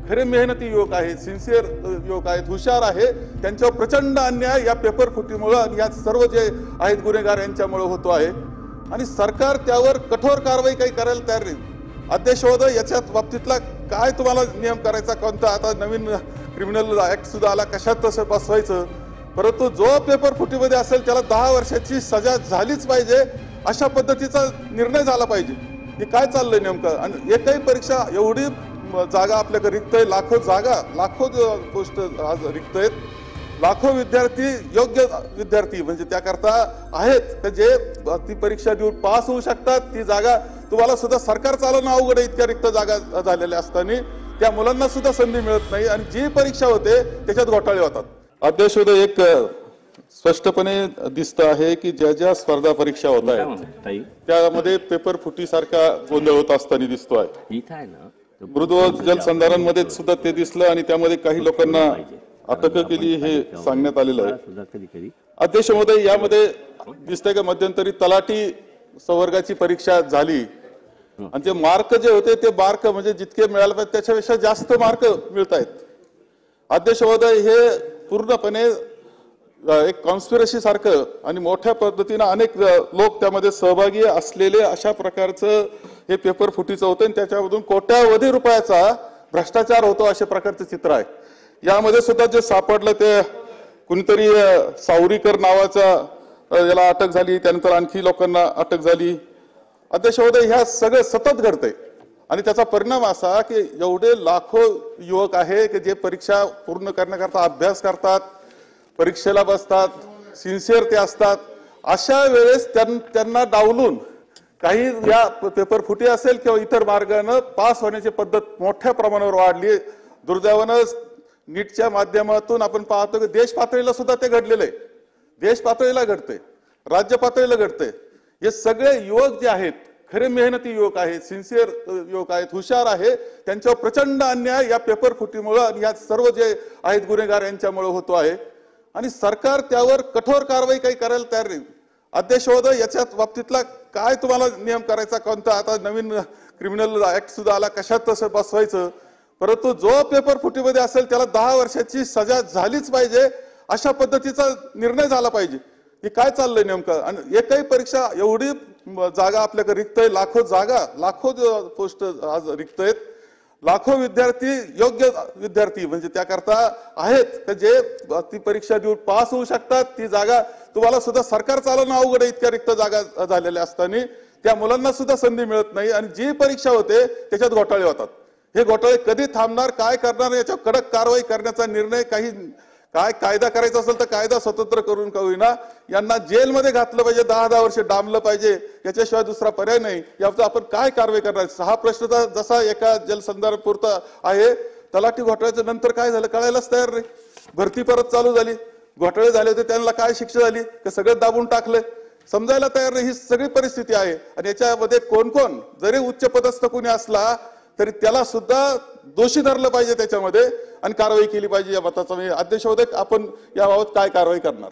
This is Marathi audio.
खरे मेहनती युवक आहेत, सिन्सिअर युवक आहेत, हुशार आहे, त्यांच्यावर प्रचंड अन्याय या पेपर फुटीमुळे आणि या सर्व जे आहेत गुन्हेगार यांच्यामुळे होतो आहे आणि सरकार त्यावर कठोर कारवाई काही करायला तयार नाही। अध्यक्षवद याच्यात बाबतीतला काय तुम्हाला नियम करायचा, कोणता आता नवीन क्रिमिनल ऍक्ट सुद्धा आला, कशात तसं बसवायचं, परंतु जो पेपर फुटीमध्ये असेल त्याला 10 वर्षाची सजा झालीच पाहिजे, अशा पद्धतीचा निर्णय झाला पाहिजे। हे काय चाललंय नेमकं? आणि एकही परीक्षा एवढी जागा आपल्याकडे रिक्त आहे, लाखो पोस्ट आज रिक्त आहेत, लाखो विद्यार्थी योग्य विद्यार्थी म्हणजे त्याकरता आहेत जे ती परीक्षा देऊन पास होऊ शकतात। ती जागा तुम्हाला सुद्धा सरकार चालवणं अवघड आहे, इतक्या रिक्त जागा झालेल्या असताना त्या मुलांना सुद्धा संधी मिळत नाही आणि जी परीक्षा होते त्याच्यात घोटाळे होतात। अध्यक्षोदय एक स्पष्टपणे दिसत आहे की ज्या ज्या स्पर्धा परीक्षा होत आहेत त्यामध्ये पेपर फुटी सारखा गोंधळ होत असताना दिसतो आहे। मृद जलसंधारणमध्ये सुद्धा ते दिसलं आणि त्यामध्ये काही लोकांना अटक केली हे सांगण्यात आलेलं आहे। अध्यक्ष महोदय, यामध्ये दिसतंय का मध्यंतरी तलाठी संवर्गाची परीक्षा झाली आणि ते मार्क जे होते ते मार्क म्हणजे जितके मिळाले पाहिजे त्याच्यापेक्षा जास्त मार्क मिळत आहेत। अध्यक्ष महोदय, हे पूर्णपणे एक कॉन्स्पिरसी सारखं आणि मोठ्या पद्धतीने अनेक लोक त्यामध्ये सहभागी असलेले अशा प्रकारचं हे पेपर फुटीचं होतं आणि त्याच्यामधून कोट्यावधी रुपयाचा भ्रष्टाचार होतो अशा प्रकारचं चित्र आहे। यामध्ये सुद्धा जे सापडलं ते कुणीतरी सावरीकर नावाचा याला अटक झाली, त्यानंतर आणखी लोकांना अटक झाली। अध्यक्ष महोदय, ह्या सगळं सतत घडतंय आणि त्याचा परिणाम असा की एवढे लाखो युवक आहे की जे परीक्षा पूर्ण करण्याकरता अभ्यास करतात, परीक्षेला बसतात, सिन्सिअर ते असतात, अशा वेळेस त्यांना डावलून काही या पेपर फुटी असेल किंवा इतर मार्गाने पास होण्याची पद्धत मोठ्या प्रमाणावर वाढली। दुर्दैवानं नीटच्या माध्यमातून आपण पाहतो की देश पातळीला सुद्धा ते घडलेलं आहे, देश पातळीला घडते, राज्य पातळीला घडते। हे सगळे युवक जे आहेत खरे मेहनती युवक आहेत, सिन्सिअर युवक आहेत, हुशार आहे, त्यांच्यावर प्रचंड अन्याय या पेपर फुटीमुळे आणि या सर्व जे आहेत गुन्हेगार यांच्यामुळे होतो आहे आणि सरकार त्यावर कठोर कारवाई काही करायला तयार नाही। अध्यक्षवद याच्यात बाबतीतला काय तुम्हाला नियम करायचा, कोणता आता नवीन क्रिमिनल ऍक्ट सुद्धा आला, कशात तसं बसवायचं, परंतु जो पेपर फुटीमध्ये असेल त्याला 10 वर्षाची सजा झालीच पाहिजे, अशा पद्धतीचा निर्णय झाला पाहिजे। हे काय चाललंय नेमकं? आणि एकही परीक्षा एवढी जागा आपल्याकडे रिक्त आहे, लाखो पोस्ट आज रिक्त आहेत, लाखो विद्यार्थी योग्य विद्यार्थी म्हणजे त्याकरता आहेत जे ती परीक्षा देऊन पास होऊ शकतात। ती जागा तुम्हाला सुद्धा सरकार चालवणं अवघड आहे, इतक्या रिक्त जागा झालेल्या असताना त्या मुलांना सुद्धा संधी मिळत नाही आणि जी परीक्षा होते त्याच्यात घोटाळे होतात। हे घोटाळे कधी थांबणार, काय करणार, याच्यावर कडक कारवाई करण्याचा निर्णय काय कायदा करायचा असेल तर कायदा स्वतंत्र करून का होईना यांना जेलमध्ये घातलं पाहिजे, 10-10 वर्ष डांबलं पाहिजे, याच्याशिवाय दुसरा पर्याय नाही। यावर आपण काय कारवाई करणार? हा प्रश्न जसा एका जलसंधारण पुरता आहे, तलाठी घोटाळ्याच्या नंतर काय झालं कळायलाच तयार नाही। भरती परत चालू झाली, घोटाळे झाले होते त्यांना काय शिक्षा झाली, ते सगळं दाबून टाकले, समजायला तयार नाही। ही सगळी परिस्थिती आहे आणि याच्यामध्ये कोण कोण जरी उच्च पदस्थ कोणी असला तरी त्याला सुद्धा दोषी धरलं पाहिजे त्याच्यामध्ये आणि कारवाई केली पाहिजे या मताचा। अध्यक्ष महोदय, आपण याबाबत काय कारवाई करणार?